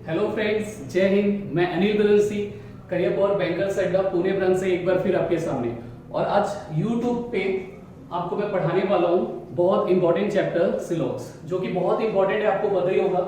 Hello friends, जय हिंद। मैं Anil बिलंसी, career power bankers अड्डा पुणे ब्रांच से एक बार फिर आपके सामने। और आज YouTube पे आपको मैं पढ़ाने वाला हूँ बहुत इंपॉर्टेंट चैप्टर सिलॉक्स, जो कि बहुत इंपॉर्टेंट है, आपको पता ही होगा।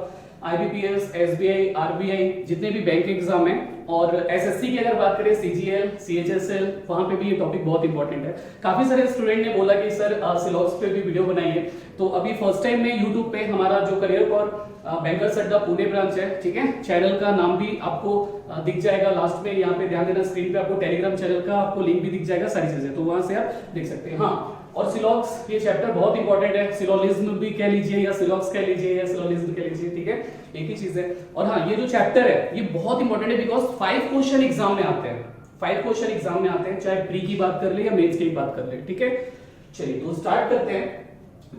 IBPS, SBI, RBI जितने भी बैंक एग्जाम है और SSC की अगर बात करें, CGL, CHSL, वहां पे भी ये टॉपिक बहुत इंपॉर्टेंट है। काफी सारे स्टूडेंट ने बोला कि सर सिलॉक्स पे भी वीडियो बनाइए, तो अभी फर्स्ट टाइम में यूट्यूब पे हमारा जो करियर पावर बैंकर्स अड्डा पुणे ब्रांच है, ठीक है, चैनल का नाम भी आपको दिख जाएगा लास्ट में। यहाँ पे ध्यान देना, स्क्रीन पे आपको टेलीग्राम चैनल का आपको लिंक भी दिख जाएगा, सारी चीजें, तो वहां से आप देख सकते हैं। हाँ, और सिलॉक्स ये चैप्टर बहुत इंपॉर्टेंट है। सिलोलिज्म भी कह लीजिए या सिलॉक्स कह लीजिए या सिलोलिज्म कह लीजिए, ठीक है, एक ही चीज है। और हाँ, ये जो चैप्टर है ये बहुत इंपॉर्टेंट है बिकॉज 5 क्वेश्चन एग्जाम में आते हैं। 5 क्वेश्चन एग्जाम में आते हैं, चाहे प्री की बात कर ले या मेंस की बात कर ले, ठीक है। चलिए तो स्टार्ट करते हैं।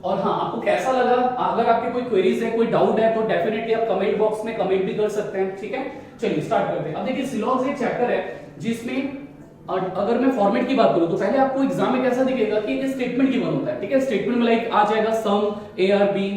और हाँ, आपको कैसा लगा? अगर आपके कोई क्वेरीज है, कोई डाउट है, तो डेफिनेटली आप कमेंट बॉक्स में कमेंट भी कर सकते हैं, ठीक है। चलिए स्टार्ट करते हैं। अब देखिए, सिलॉक्स एक चैप्टर है जिसमें अगर मैं फॉर्मेट की बात करूं तो पहले आपको एग्जाम में कैसा दिखेगा कि एक स्टेटमेंट गिवन होता है, ठीक है। स्टेटमेंट में लाइक आ जाएगा some ARB,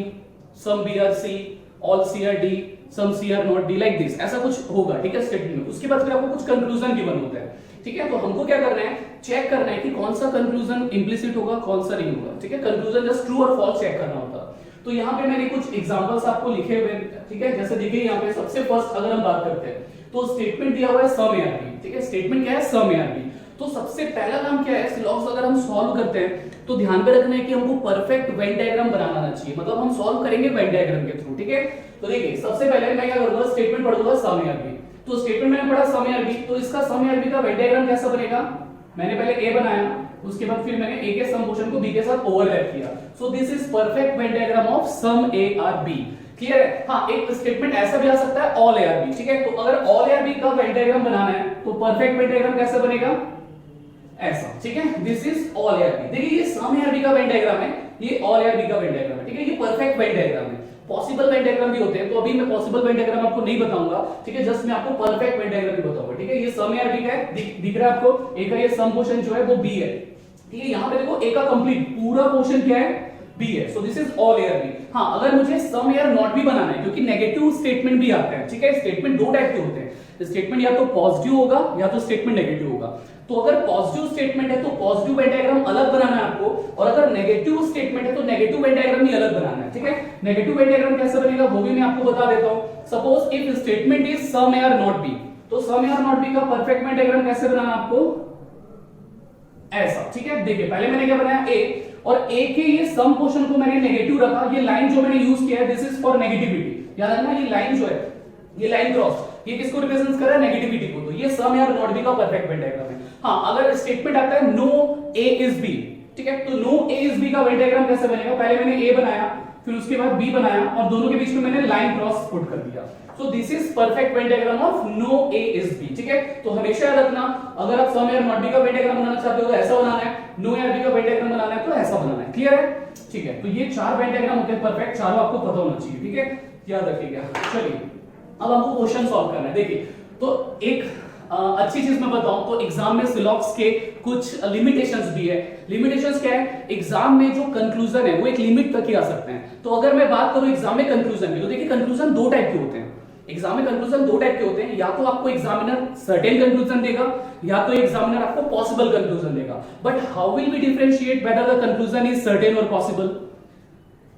some BRC, all CRD, some CR0D, like this, ऐसा कुछ होगा, ठीक है, स्टेटमेंट में। उसके बाद फिर आपको कुछ कंक्लूजन गिवन होता है, ठीक है। तो हमको क्या करना है, चेक करना है कि कौन सा कंक्लूजन इंप्लिसिट होगा, कौन सा नहीं होगा, ठीक है। कंक्लूजन जस्ट ट्रू और फॉल्स चेक करना होता है। तो यहाँ पे मैंने कुछ एग्जांपल्स आपको लिखे हुए, ठीक है। जैसे देखिए यहाँ पे सबसे फर्स्ट अगर हम बात करते हैं तो स्टेटमेंट दिया हुआ है सम ARB, ठीक है। स्टेटमेंट क्या है? सम ARB। तो सबसे पहला काम क्या है, सिलॉक्स अगर हम सॉल्व करते हैं तो ध्यान में रखना है कि हमको परफेक्ट वेन डायग्राम बनाना आना चाहिए, मतलब हम सॉल्व करेंगे वेन डायग्राम के थ्रू, ठीक है। तो देखिए सबसे पहले मैं क्या करूंगा, स्टेटमेंट पढ़ूंगा सम ARB। तो स्टेटमेंट मैंने पढ़ा सम ARB, तो इसका सम ARB का वेन डायग्राम कैसा बनेगा? मैंने पहले A बनाया, उसके बाद फिर मैंने A के सम पोर्शन को B के साथ ओवरलैप किया। So this is perfect Venn diagram of some ARB। Clear है? हाँ, एक स्टेटमेंट ऐसा भी आ सकता है ऑल ARB, ठीक है। तो अगर ऑल ARB का वेन डायग्राम बनाना है तो परफेक्ट वेन डायग्राम कैसा बनेगा? ऐसा, ठीक है। This is all ARB। देखिए ये सम ARB का वेन डायग्राम है, ये ऑल ARB का वेन डायग्राम है, ठीक है। ये परफेक्ट वेन डायग्राम है। पॉसिबल वेन डायग्राम भी होते हैं, तो अभी मैं पॉसिबल वेन डायग्राम आपको नहीं बताऊंगा, ठीक है। जस्ट मैं आपको परफेक्ट वेन डायग्राम भी बताऊंगा, ठीक है। ये सम ARB का है, दिख रहा है आपको। एक का ये सम पोर्शन जो है वो B है, ठीक है। यहाँ पे देखो A का कंप्लीट पूरा पोर्शन क्या है? B है। सो दिस इज ऑल ARB। हाँ, अगर मुझे सम AR नॉट भी बनाना है, क्योंकि नेगेटिव स्टेटमेंट भी आता है, ठीक है। स्टेटमेंट दो टाइप के होते हैं, स्टेटमेंट या तो पॉजिटिव होगा या तो स्टेटमेंट नेगेटिव होगा। तो अगर पॉजिटिव स्टेटमेंट है तो पॉजिटिव वेन डायग्राम अलग बनाना है आपको, और अगर नेगेटिव स्टेटमेंट है तो नेगेटिव वेन डायग्राम भी अलग बनाना है, ठीक है। नेगेटिव वेन डायग्राम कैसे बनेगा वो भी मैं आपको बता देता हूं। Suppose if statement is some AR not B, तो सम AR नॉट B का परफेक्ट वेन डायग्राम कैसे बनाना आपको? ऐसा, ठीक है। देखिए पहले मैंने क्या बनाया, A, और A के ये सम पोर्शन को मैंने नेगेटिव रखा। ये लाइन जो मैंने यूज किया है दिस इज फॉर नेगेटिविटी। याद रखना, ये लाइन जो है, ये लाइन क्रॉस, ये किसको रिप्रेजेंट कर रहा है? नेगेटिविटी को। तो ये सम AR नॉट B का परफेक्ट वेन डायग्राम है। हाँ, अगर स्टेटमेंट आता है नो A इज B, ठीक है, तो नो A इज B का वेन डायग्राम कैसे बनेगा? पहले मैंने A बनाया, फिर उसके बाद B बनाया, और दोनों के बीच में मैंने लाइन क्रॉस पुट कर दिया। So this is perfect Venn diagram of no A is B, ठीक है। तो हमेशा याद रखना, अगर आप सम AR नॉट B का वेन डायग्राम बनाना चाहते हो तो ऐसा बनाना है, नो AR B का वेन डायग्राम बनाना है तो ऐसा बनाना है। क्लियर है? ठीक है। तो ये 4 वेन डायग्राम होते हैं परफेक्ट, चारों आपको पता होना चाहिए, ठीक है, याद रखिएगा। चलिए अब हमको क्वेश्चन सॉल्व करना है। देखिए, तो एक अच्छी चीज मैं बताऊं तो एग्जाम में सिलॉक्स के कुछ लिमिटेशंस भी है। लिमिटेशंस क्या है? एग्जाम में जो कंक्लूजन है वो एक लिमिट तक ही आ सकते हैं। तो अगर मैं बात करूं एग्जाम में कंक्लूजन की, तो देखिए कंक्लूजन दो टाइप के होते हैं। एग्जाम में कंक्लूजन दो टाइप के होते हैं, या तो आपको एग्जामिनर सर्टेन कंक्लूजन देगा या तो एग्जामिनर आपको पॉसिबल कंक्लूजन देगा। But how will we differentiate whether the conclusion is certain और पॉसिबल?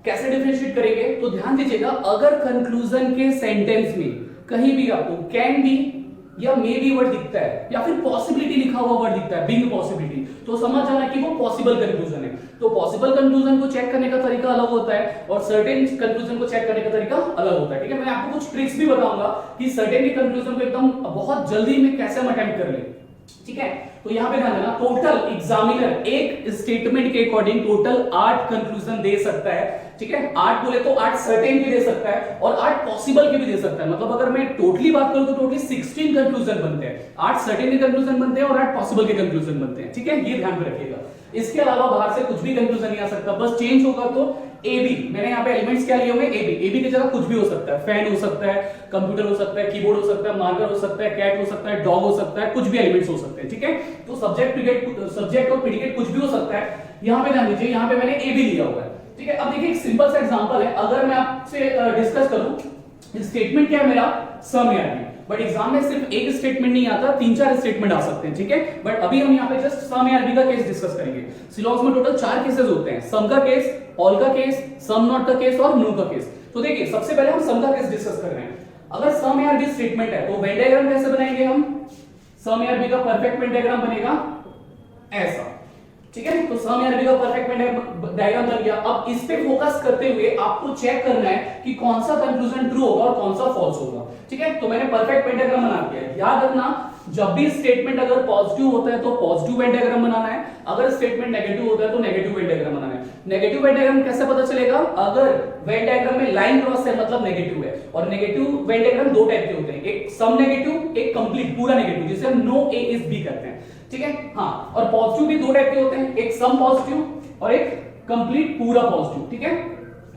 कैसे डिफरेंशिएट करेंगे? तो ध्यान दीजिएगा, अगर कंक्लूजन के सेंटेंस में कहीं भी आपको कैन बी या मे बी वर्ड दिखता है या फिर पॉसिबिलिटी लिखा हुआ वर्ड दिखता है, बिंग पॉसिबिलिटी, तो समझ जाना कि वो पॉसिबल कंक्लूजन है। तो पॉसिबल कंक्लूजन को चेक करने का तरीका अलग होता है और सर्टेन कंक्लूजन को चेक करने का तरीका अलग होता है, ठीक है। मैं आपको कुछ ट्रिक्स भी बताऊंगा कि सर्टेन के कंक्लूजन को एकदम बहुत जल्दी में कैसे हम अटेम्प्ट कर ले, ठीक है। तो यहां पे ध्यान देना, टोटल एग्जामिनर एक स्टेटमेंट के अकॉर्डिंग टोटल 8 कंक्लूजन दे सकता है, ठीक है। 8 बोले तो 8 सर्टेन भी दे सकता है और 8 पॉसिबल के भी दे सकता है। मतलब अगर मैं टोटली बात करूं तो टोटली 16 कंक्लूजन बनते हैं। 8 सर्टेन के कंक्लूजन बनते हैं और 8 पॉसिबल के कंक्लूजन बनते हैं, ठीक है। ये ध्यान में रखिएगा। इसके अलावा बाहर से कुछ भी कंक्लूजन नहीं आ सकता, बस चेंज होगा तो AB। मैंने यहाँ पे एलिमेंट्स क्या लिए हुए? AB की जगह कुछ भी हो सकता है, फैन हो सकता है, कंप्यूटर हो सकता है, कीबोर्ड हो सकता है, मार्कर हो सकता है, कैट हो सकता है, डॉग हो सकता है, कुछ भी एलिमेंट्स हो सकते हैं, ठीक है। तो सब्जेक्ट और प्रेडिकेट कुछ भी हो सकता है। यहाँ पे ध्यान दीजिए, यहाँ पे मैंने AB लिया हुआ है, ठीक है। अब देखिए एक सिंपल सा एग्जांपल है, अगर मैं आपसे डिस्कस करूं स्टेटमेंट क्या है मेरा, सम या बी। बट एग्जाम में सिर्फ एक स्टेटमेंट नहीं आता, 3-4 स्टेटमेंट आ सकते हैं, ठीक है। बट अभी हम यहाँ पे जस्ट सम या बी का केस डिस्कस करेंगे। सिलॉग्स में टोटल 4 केसेस होते हैं, सम का केस, ऑल का केस, सम नॉट का केस और नो का केस। तो देखिए सबसे पहले हम सम का केस डिस्कस कर रहे हैं। अगर सम या बी स्टेटमेंट है तो वेन डायग्राम कैसे बनाएंगे हम, सम या बी का परफेक्ट वेन डायग्राम बनेगा ऐसा, ठीक है। तो सम या बी का परफेक्ट वेन डायग्राम बन गया। अब इस पे फोकस करते हुए आपको चेक करना है कि कौन सा कंक्लूजन ट्रू होगा और कौन सा फॉल्स होगा, ठीक है। तो मैंने परफेक्ट वेन डायग्राम बना दिया है। याद रखना जब भी स्टेटमेंट अगर पॉजिटिव होता है तो पॉजिटिव वेन डायग्राम बनाना है, अगर स्टेटमेंट नेगेटिव होता है तो नेगेटिव वेन डायग्राम बनाना है। नेगेटिव वेन डायग्राम कैसे पता चलेगा, अगर वेन डायग्राम में लाइन क्रॉस है मतलब नेगेटिव है। और नेगेटिव वेन डायग्राम दो टाइप के होते हैं, एक सम नेगेटिव, एक कंप्लीट पूरा नेगेटिव, जिसे हम नो ए इज बी कहते हैं, ठीक है। हाँ, और पॉजिटिव भी दो टाइप के होते हैं, एक सम पॉजिटिव और एक कंप्लीट पूरा पॉजिटिव, ठीक है,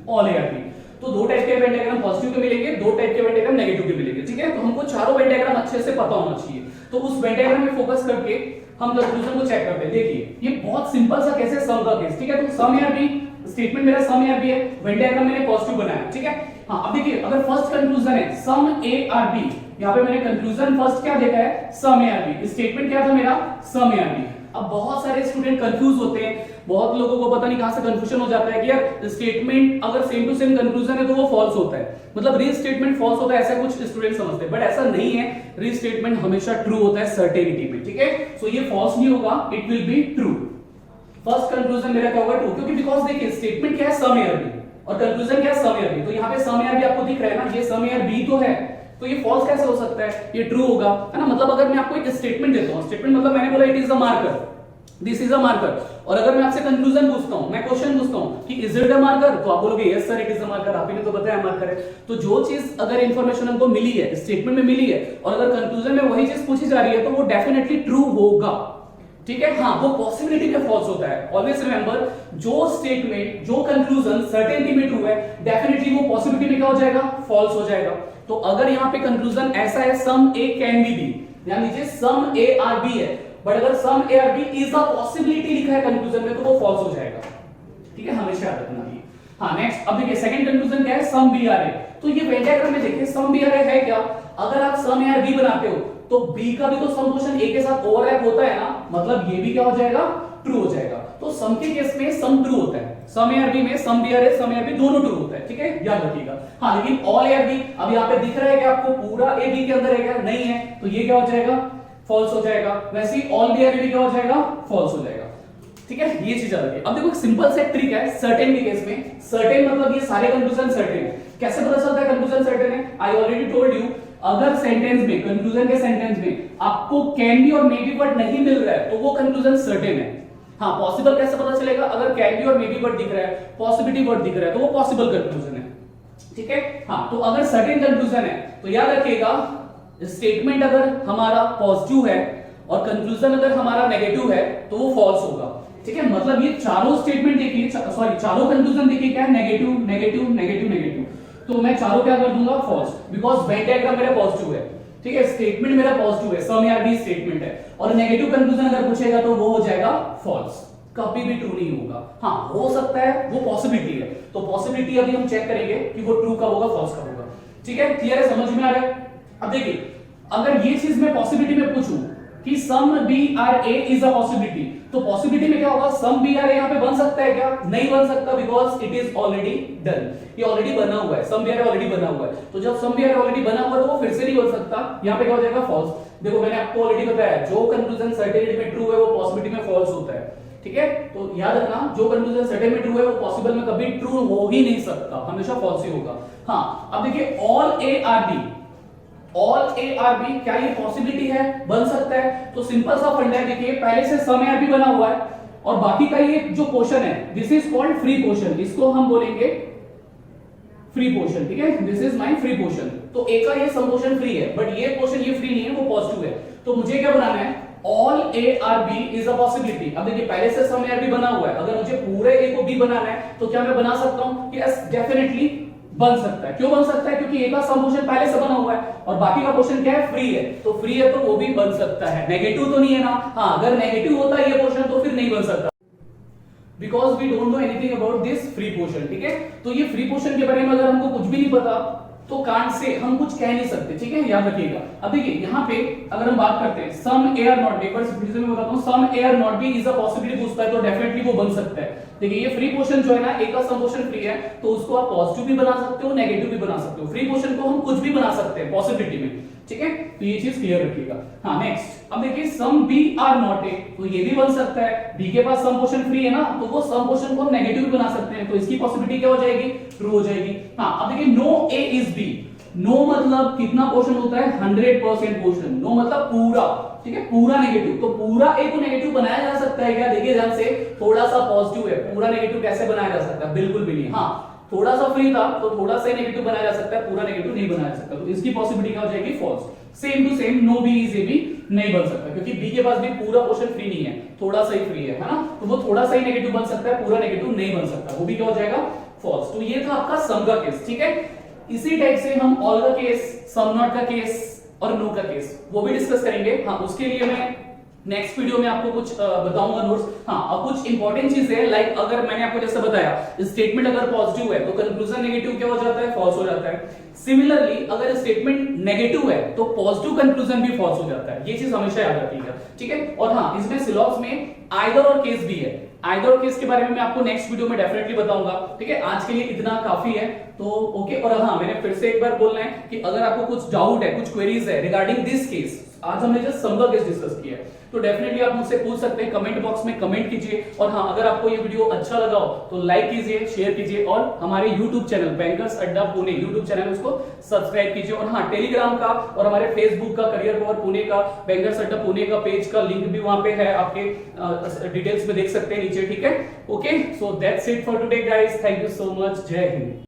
ऑल ए आर बी। तो दो टाइप के वेन डायग्राम पॉजिटिव के मिलेंगे, दो टाइप के वेन डायग्राम नेगेटिव के मिलेंगे, ठीक है। तो हमको चारों वेन डायग्राम अच्छे से पता होना चाहिए। तो उस वेन डायग्राम में फोकस करके हम कंक्लूजन को चेक करते हैं। देखिए ये बहुत सिंपल सा केस है सम का केस, ठीक है। तो सम या बी, स्टेटमेंट मेरा सम या बी है, वेन डायग्राम मैंने पॉजिटिव बनाया, ठीक है। हाँ, अब देखिए अगर फर्स्ट कंक्लूजन है सम ए आर बी, यहाँ पे मैंने कंक्लूजन फर्स्ट क्या देखा है, some A are B, statement क्या था मेरा, सम ए आर बी। अब बहुत सारे स्टूडेंट कंफ्यूज होते हैं, बहुत लोगों को पता नहीं कहां से कंफ्यूजन हो जाता है कि यार स्टेटमेंट अगर सेम टू सेम कंक्लूजन है तो वो फॉल्स होता है, मतलब री स्टेटमेंट फॉल्स होता है, ऐसा कुछ स्टूडेंट समझते हैं। बट ऐसा नहीं है, री स्टेटमेंट हमेशा ट्रू होता है सर्टेनिटी में, ठीक है। सो ये फॉल्स नहीं होगा, it will be true. First conclusion मेरा क्या होगा, ट्रू, क्योंकि बिकॉज देखिए स्टेटमेंट क्या है, सम ए आर बी, और कंक्लूजन क्या है, सम ए आर बी। तो यहाँ पे सम ए आर बी आपको दिख रहा है ना, ये सम ए आर बी तो है, तो ये फॉल्स कैसे हो सकता है, ये ट्रू होगा, है ना। मतलब अगर मैं आपको एक स्टेटमेंट देता हूं, स्टेटमेंट मतलब मैंने बोला it is a marker, this is a marker, और अगर मैं आपसे कंक्लूजन पूछता हूं, मैं क्वेश्चन पूछता हूं कि इज इट अ मार्कर, तो आप बोलोगे yes sir it is a marker, आपने तो बताया मार्कर है। तो जो चीज अगर इंफॉर्मेशन हमको मिली है, स्टेटमेंट में मिली है, और अगर कंक्लूजन में वही चीज पूछी जा रही है, तो वो डेफिनेटली ट्रू होगा, ठीक है। हाँ, वो पॉसिबिलिटी में फॉल्स होता है। ऑलवेज रिमेंबर, जो स्टेटमेंट, जो कंक्लूजन सर्टेनिटी में ट्रू है, डेफिनेटली वो पॉसिबिलिटी में क्या हो जाएगा, फॉल्स हो जाएगा। तो अगर यहाँ पे कंक्लूजन ऐसा है some A can be B, ध्यान दीजिए सम ए आर बी है, बट अगर some A are B is a possibility लिखा है कंक्लूजन में, तो वो फॉल्स हो जाएगा, ठीक है, हमेशा याद रखना ये। हाँ, नेक्स्ट अब देखिए सेकंड कंक्लूजन क्या है, सम बी आर ए। तो ये वेन डायग्राम में देखिए सम बी आर ए है क्या, अगर आप सम ए आर बी बनाते हो तो बी का भी तो सम पोर्शन ए के साथ ओवरलैप होता है ना, मतलब ये भी क्या हो जाएगा, ट्रू हो जाएगा। तो सम के केस में सम ट्रू होता है, सम ए आर बी में some B are A, some A are B दोनों ट्रू होता है, ठीक है, याद रखिएगा। हाँ, लेकिन ऑल ए आर बी, अब यहाँ पे दिख रहा है कि आपको पूरा ए बी के अंदर है क्या, नहीं है, तो ये क्या हो जाएगा, फॉल्स हो जाएगा। वैसे ही ऑल बी आर बी क्या हो जाएगा, फॉल्स हो जाएगा, ठीक है। ये चीज याद रखिए। अब देखो एक सिंपल सा ट्रिक है सर्टेन के केस में। सर्टेन मतलब ये सारे कंक्लूजन सर्टेन है। कैसे पता चलता है कंक्लूजन सर्टेन है, आई ऑलरेडी टोल्ड यू, अगर सेंटेंस में, कंक्लूजन के सेंटेंस में आपको कैन बी और मे बी वर्ड नहीं मिल रहा है तो वो कंक्लूजन सर्टेन है। हाँ, पॉसिबल कैसे पता चलेगा, अगर कैन बी और मे बी वर्ड दिख रहा है, पॉसिबिलिटी वर्ड दिख रहा है, तो वो पॉसिबल कंक्लूजन है, ठीक है। हाँ, तो अगर सर्टेन कंक्लूजन है तो याद रखिएगा स्टेटमेंट अगर हमारा पॉजिटिव है और कंक्लूजन अगर हमारा नेगेटिव है तो वो फॉल्स होगा, ठीक है। मतलब ये चारों स्टेटमेंट देखिए, सॉरी चारों कंक्लूजन देखिए क्या है, नेगेटिव नेगेटिव नेगेटिव नेगेटिव, तो मैं चारों क्या कर दूंगा, फॉल्स, बिकॉज वेन डायग्राम मेरा पॉजिटिव है, ठीक है, स्टेटमेंट मेरा पॉजिटिव है, सम या बी स्टेटमेंट है, और नेगेटिव कंक्लूजन अगर पूछेगा तो वो हो जाएगा फॉल्स, कभी भी ट्रू नहीं होगा। हाँ, हो सकता है, वो पॉसिबिलिटी है, तो पॉसिबिलिटी अभी हम चेक करेंगे कि वो ट्रू कब होगा, फॉल्स कब होगा, ठीक है, क्लियर है, समझ में आ रहा है। अब देखिए अगर ये चीज मैं पॉसिबिलिटी में पूछूं कि some B are A is a possibility, तो पॉसिबिलिटी में क्या होगा, सम बी आर ए यहाँ पे बन सकता है क्या, नहीं बन सकता, because it is already done, ये ऑलरेडी बना हुआ है, some B are A already बना हुआ है। तो जब some B are A already बना हुआ है तो वो फिर से नहीं बन सकता, यहाँ पे क्या हो जाएगा, फॉल्स। देखो मैंने आपको ऑलरेडी बताया जो कंक्लूजन सर्टेनिटी में ट्रू है वो पॉसिबिलिटी में फॉल्स होता है, ठीक है। तो याद रखना जो कंक्लूजन सर्टेन में ट्रू है वो पॉसिबल में कभी ट्रू हो ही नहीं सकता, हमेशा फॉल्स ही होगा। हाँ, अब देखिए all A are B, all A are B क्या ये पॉसिबिलिटी है, बन सकता है। तो सिंपल सा फंडा है, देखिए पहले से सम ए आर बी बना हुआ है और बाकी का ये जो पोर्शन है this is called free portion, इसको हम बोलेंगे फ्री पोर्शन, ठीक है, this is my free portion. तो ए का ये सम पोर्शन फ्री है, बट ये पोर्शन ये फ्री नहीं है, वो पॉजिटिव है। तो मुझे क्या बनाना है, all A are B is a possibility. अब देखिए पहले से सम ए आर बी बना हुआ है, अगर मुझे पूरे ए को बी बनाना है तो क्या मैं बना सकता हूं कि यस डेफिनेटली बन सकता है। क्यों बन सकता है, क्योंकि ए का सम पोर्शन पहले से बना हुआ है और बाकी का पोर्शन क्या है, फ्री है। तो फ्री है तो वो भी बन सकता है, नेगेटिव तो नहीं है ना। हाँ, अगर नेगेटिव होता है ये पोर्शन तो फिर नहीं बन सकता, because we don't know anything about this free portion, ठीक है। तो ये फ्री पोर्शन के बारे में अगर हमको कुछ भी नहीं पता तो कांट से हम कुछ कह नहीं सकते, ठीक है, याद रखिएगा। अब देखिए यहाँ पे अगर हम बात करते हैं some A are not B, एक बार फिर से मैं बताता हूँ, some A are not B is a possibility पूछता है तो डेफिनेटली वो बन सकता है। देखिए ये फ्री क्वेश्चन जो है ना, ए का सम क्वेश्चन फ्री है तो उसको आप पॉजिटिव भी बना सकते हो, नेगेटिव भी बना सकते हो। फ्री क्वेश्चन को हम कुछ भी बना सकते हैं पॉसिबिलिटी में, ठीक है, तो ये चीज क्लियर रखिएगा। हाँ नेक्स्ट, अब देखिए some B are not A, तो ये भी बन सकता है। बी के पास सम क्वेश्चन फ्री है ना, तो वो सम क्वेश्चन को हम नेगेटिव भी बना सकते हैं, तो इसकी पॉसिबिलिटी क्या हो जाएगी, ट्रू हो जाएगी। हाँ अब देखिए no A is B, no मतलब कितना पोर्शन होता है, 100% पोर्शन, नो मतलब पूरा, ठीक है, पूरा नेगेटिव, तो पूरा ए को नेगेटिव बनाया जा सकता है क्या, देखिए ध्यान से, थोड़ा सा पॉजिटिव है, पूरा नेगेटिव कैसे बनाया जा सकता है, बिल्कुल भी नहीं। हाँ थोड़ा सा फ्री था तो थोड़ा सा नेगेटिव बनाया जा सकता है, पूरा नेगेटिव नहीं बनाया जा सकता, तो इसकी पॉसिबिलिटी क्या हो जाएगी, false. Same to same no B is A भी नहीं बन सकता, क्योंकि बी के पास भी पूरा पोर्शन फ्री नहीं है, थोड़ा सा ही फ्री है ना, तो वो थोड़ा सा ही नेगेटिव बन सकता है, पूरा नेगेटिव नहीं बन सकता, वो भी क्या हो जाएगा, फॉल्स। तो ये था आपका सम का केस, ठीक है। इसी टाइप से हम ऑल का केस, सम नॉट का केस और नो का केस वो भी डिस्कस करेंगे। हाँ उसके लिए मैं नेक्स्ट वीडियो में आपको कुछ बताऊंगा नोट्स। हाँ अब कुछ इंपॉर्टेंट चीजें हैं, लाइक अगर मैंने आपको जैसे बताया स्टेटमेंट अगर पॉजिटिव है तो कंक्लूजन नेगेटिव क्या हो जाता है, फॉल्स हो जाता है। सिमिलरली अगर स्टेटमेंट नेगेटिव है तो पॉजिटिव कंक्लूजन भी फॉल्स हो जाता है, ये चीज हमेशा याद रखिएगा, ठीक है। और हाँ इसमें सिलॉक्स में आइदर और केस भी है, आइदर और केस के बारे में मैं आपको नेक्स्ट वीडियो में डेफिनेटली बताऊंगा, ठीक है। आज के लिए इतना काफी है तो ओके। और हाँ मैंने फिर से एक बार बोलना है कि अगर आपको कुछ डाउट है, कुछ क्वेरीज है रिगार्डिंग दिस केस, आज हमने जस्ट सम का केस डिस्कस किया है, तो डेफिनेटली आप मुझसे पूछ सकते हैं, कमेंट बॉक्स में कमेंट कीजिए। और हाँ अगर आपको ये वीडियो अच्छा लगा हो तो लाइक कीजिए, शेयर कीजिए और हमारे यूट्यूब चैनल बैंकर्स अड्डा पुणे यूट्यूब चैनल उसको सब्सक्राइब कीजिए। और हाँ टेलीग्राम का और हमारे फेसबुक का करियर पावर पुणे का बैंकर्स अड्डा पुणे का पेज का लिंक भी वहां पे है, आपके डिटेल्स में देख सकते हैं नीचे, ठीक है। Okay so that's it for today guys, thank you so much, जय हिंद।